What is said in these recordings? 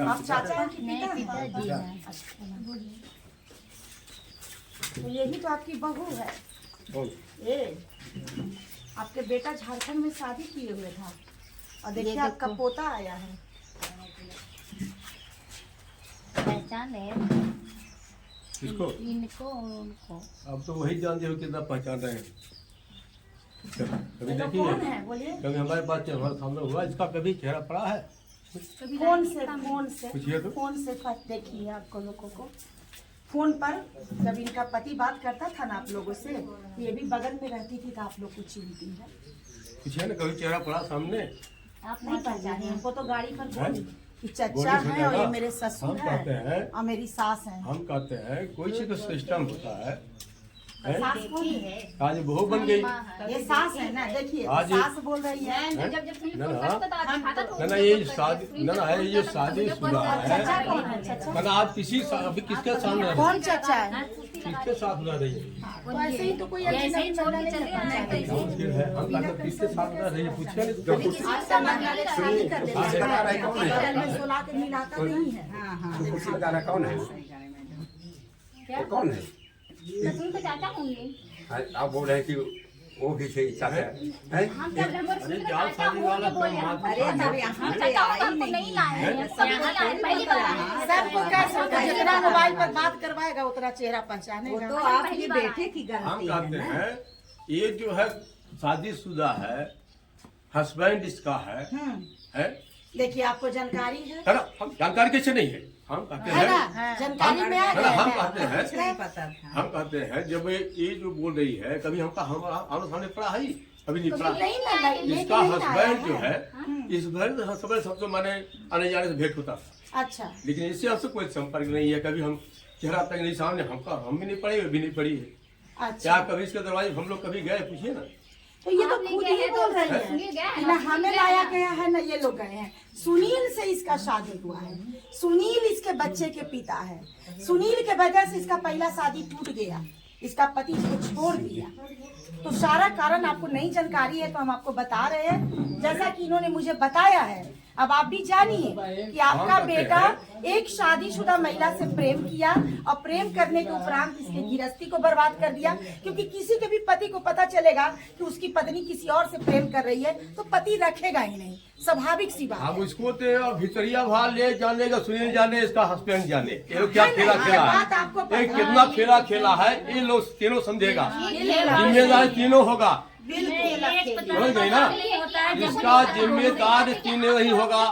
आप चाचा हैं कि पिताजी पिता? हैं। तो यही तो आपकी बहू है। ये आपके बेटा झारखंड में शादी किए हुए था और देखिए आपका पोता आया है। पहचान है किसको? इनको और उनको। अब तो वही जानते हो कितना पहचान रहे हैं। कभी ये लोग देखिए, कौन है बोलिए? कभी हमारे पास हमारे सामने हुआ, इसका कभी चेहरा पड़ा है? फोन से पूछिए तो। फोन से देखिए आपको लोगों को फोन पर जब इनका पति बात करता था ना आप लोगों से, ये भी बगल में रहती थी तो आप लोग को चिंती है। पूछिए ना, कभी चेहरा पड़ा सामने? आप नहीं पहचाने हमको तो गाड़ी पर बोली कि चचा बोली है सुनेगा। और ये मेरे ससुर हम कहते है हैं, और मेरी सास है। हम कहते हैं कोई सी तो सिस्टम होता है, सास कौन है? आज बहू बन गई। ये सास है ना, देखिए आज सास बोल रही है। ना ना ये शादी ना ना है, ये शादी शुदा चचा है कौन है? चचा ना। आप किसी अभी किसके सामने रह कौन चचा है? किसके साथ रह रही है? तो ऐसे ही तो कोई ऐसे ही छोड़ के चले आए हैं। फिर है हम कहते हैं किसके साथ रह रही है, पूछिए ना। आपका महिला ने शादी कर लिया है, बगल में सुला के मिलाता नहीं है। कुर्सी लगाना कौन है? वो कौन है? ससुर को चाचा होंगे। आप बोल रहे हैं कि वो भी थे चाचा हैं? अरे जाल शादी वाला कोई मात नहीं लाए हैं। यहाँ लाए पहली बार आए हैं। सबको कैसे होता है, जितना मोबाइल पर बात करवाएगा उतना चेहरा पहचानेगा। तो आपकी बेटे की हम गलती कहते है ना। हैं ये जो है शादीशुदा है, हस्बैंड इसका है। देखिए आपको जानकारी है है ना? हम जानकारी कैसे नहीं है? हम कहते है ना? हैं, जानकारी में आ है ना? गया हम है। कहते हैं, नहीं पता था। हम कहते हैं जब ये जो बोल रही है, कभी हमका हमारे सामने पड़ा है? अभी नहीं पड़ा। नहीं ना, इसका हस्बैंड जो है, इस हस्बैंड सबसे माने आने जाने से भेंट होता था, अच्छा लेकिन इससे हमसे कोई संपर्क नहीं है। कभी हम चेहरा तक नहीं सामने, हमका हम भी नहीं पड़ी, वो भी नहीं पड़ी है। अच्छा। क्या कभी इसके दरवाजे हम लोग कभी गए? पूछिए ना। तो ये तो खुद ही बोल रही है कि ना हमें लाया गया है ना ये लोग गए हैं। सुनील से इसका शादी हुआ है, सुनील इसके बच्चे के पिता है। सुनील के वजह से इसका पहला शादी टूट गया, इसका पति इसको छोड़ दिया। तो सारा कारण आपको नहीं जानकारी है तो हम आपको बता रहे हैं जैसा कि इन्होंने मुझे बताया है। अब आप भी जानिए कि आपका बेटा एक शादीशुदा महिला से प्रेम किया और प्रेम करने के उपरांत इसके गृहस्थी को बर्बाद कर दिया, क्योंकि किसी के भी पति को पता चलेगा कि उसकी पत्नी किसी और से प्रेम कर रही है तो पति रखेगा ही नहीं, स्वाभाविक सी बात। हम उसको तो भितरिया भाल ले जाने का, सुनील जाने, इसका हस्बैंड जाने, ये लोग क्या खेला खेला है, ये कितना खेला खेला है, ये लोग तीनों समझेगा, जिम्मेदार तीनों होगा। समझ गई ना? इसका जिम्मेदार तीनों ही होगा,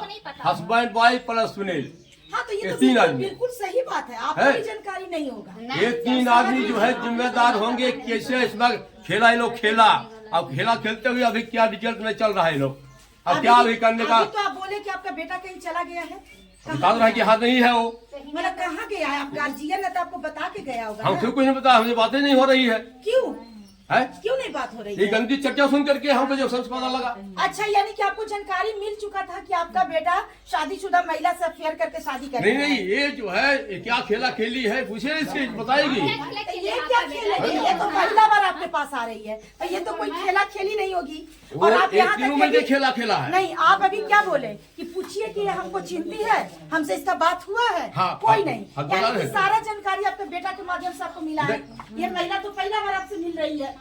हस्बैंड वाइफ प्लस सुनील। हाँ तो ये तो तीन आदमी बिल्कुल सही बात है, आपको है? भी जानकारी नहीं होगा। ये तीन आदमी जो है जिम्मेदार होंगे। कैसे इसमें खेला ये लोग खेला, अब खेला खेलते हुए अभी क्या रिजल्ट में चल रहा है लोग, अब क्या अभी करने का? अभी तो आप बोले कि आपका बेटा कहीं चला गया है, बता रहा है कि हाथ नहीं है वो। मतलब कहाँ गया है? आप गार्जियन है तो आपको बता के गया होगा हम ना? फिर कुछ नहीं पता, हमें बातें नहीं हो रही है। क्यों है क्यों नहीं बात हो रही ये है? गंदी चर्चा सुन करके हमको जो समझ पता लगा। अच्छा यानी कि आपको जानकारी मिल चुका था कि आपका बेटा शादीशुदा महिला से अफेयर करके शादी कर नहीं नहीं, ये जो है ये क्या खेला खेली है, पूछे इससे बताएगी। ये क्या खेल है? ये तो पहला बार आपके पास आ रही है, तो ये तो कोई खेला खेली नहीं होगी। वो और आप एक यहाँ तीनों तक में कि- खेला खेला है। नहीं, आप अभी क्या बोले कि पूछिए कि ये हमको चिंती है, हमसे इसका बात हुआ है? हाँ, कोई हाँ, नहीं, हाँ, यानी कि है। सारा जानकारी आपके बेटा के माध्यम से आपको मिला है। ये महिला तो पहला बार आपसे मिल रही है,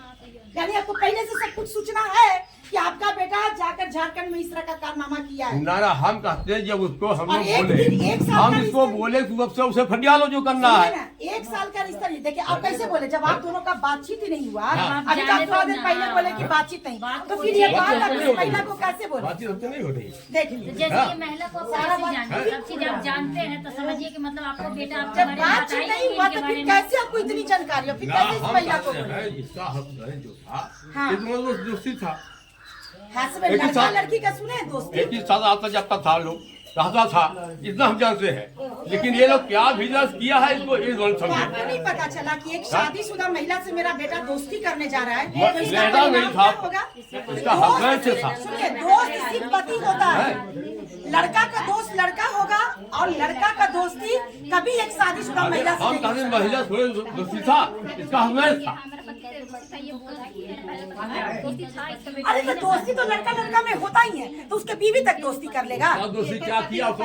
यानी आपको पहले से सब कुछ सूचना है कि आपका बेटा जाकर झारखंड में इस तरह का कारनामा किया है। ना ना, हम कहते हैं जब उसको हम और लोग एक बोले, दिन- एक साल हम का इसको रिश्ता- बोले कि अब से उसे फटिया लो जो करना सुनिए है। ना, एक साल का रिश्ता नहीं, देखिए आप कैसे बोले जब आप दोनों का बातचीत ही नहीं हुआ, हाँ। अभी तो आप थोड़ा देर पहले बोले कि बातचीत नहीं, तो फिर ये बात आप इस महिला को कैसे बोले? बातचीत हमसे नहीं हो रही। देख लीजिए, जैसे ये महिला को सारा बात- सब चीज आप जानते हैं तो समझिए कि मतलब आपको बेटा आपके जब बारे में बातचीत बताएगा नहीं हुआ इनके तो बारे फिर में। कैसे आपको इतनी जानकारी हो? फिर ना कैसे इस हम महिला को कहते बोले? हैं जिसका हस्बैंड जो था, हाँ। इसमें वो दोस्ती था, हस्बैंड एक ही लड़का साथ- लड़की का सुने दोस्ती, एक ही साथ आता जाता था लोग, रहता था, इतना हम जानते हैं। लेकिन ये लोग क्या बिजनेस किया है इसको ये दोनों तो समझे। आपको नहीं पता चला कि एक शादीशुदा महिला से मेरा बेटा दोस्ती करने जा रहा है, वो तो इसका लहरा नहीं परिणाम था। क्या होगा? इसका हस्बैंड से था। सुनिए, दोस्त सिर्फ पति होता है, लड़का का दोस्त लड़का होगा और लड़का का दोस्ती कभी एक शादीशुदा महिला से हम नहीं कहते हो हैं सकता। महिला थोड़े दोस्ती था, इसका हस्बैंड था। ये बोला कि पहले दोस्ती था इसका बेटा। अरे तो दोस्ती तो लड़का लड़का में होता ही है, तो उसके बीवी तक दोस्ती कर लेगा। और दूसरी क्या किया तो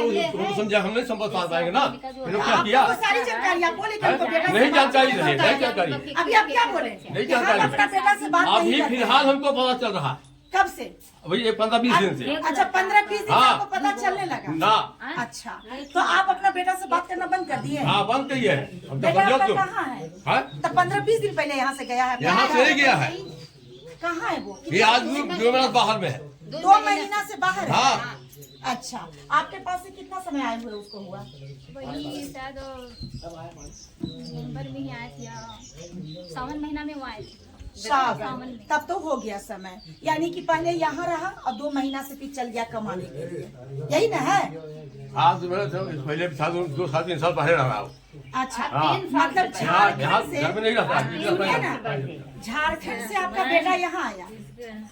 समझा, हम नहीं समझ पा पाएंगे ना। ये लोग क्या किया आपको सारी जानकारी आप बोले कि हमको बेटा से नहीं बात जानकारी करना नहीं, होता है। नहीं जानकारी। अभी आप क्या बोले? नहीं कि हम जानकारी। अपना बेटा से बात नहीं अभी करते। फिलहाल हमको पता चल रहा, कब से? अभी ये 15-20 दिन से। अच्छा 15-20 दिन से हाँ। आपको पता चलने लगा। ना अच्छा तो आप अपना बेटा से बात करना बंद कर दिए? हाँ बंद कही है, हम तो बेटा समझो आपका तो कहाँ है? हाँ? तो 15-20 दिन पहले यहाँ से गया है? यहाँ से ही गया है, कहाँ है वो? ये आज भी 2 मिनट बाहर में है। 2 महीना से बाहर है? हाँ। अच्छा आपके पास से कितना समय आए हुए उसको हुआ? वही शायद नवंबर में ही आए थे या सावन महीना में वो आए थे। सावन, तब तो हो गया समय, यानी कि पहले यहाँ रहा और 2 महीना से फिर चल गया कमाने के लिए, यही ना है? आज तो मेरा पहले 2 साल 3 साल पहले रहा हूँ। अच्छा हाँ। मतलब यहाँ झारखंड से, घर में नहीं रहता, सुनिए ना, झारखंड से आपका बेटा यहाँ आया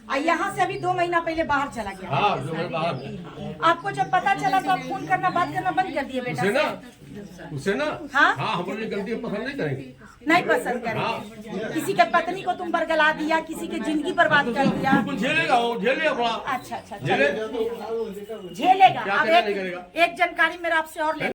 और यहाँ से अभी 2 महीना पहले बाहर चला गया। हाँ 2 मिनट बाहर में। आपको जब पता चला तो आप फोन करना बात करना बंद कर दिए बेटा उसे ना से? उसे ना हाँ? हाँ हम अपनी गलती पसंद नहीं करेंगे। नहीं पसंद करेंगे। किसी के पत्नी को तुम बरगला दिया, किसी की जिंदगी बर्बाद कर दिया। कुछ झेलेगा वो, झेले अपना अच्छा अच्छा झेले। झेलेगा। क्या अब करेगा, नहीं करेगा। एक जानकारी मेरा आपसे और ले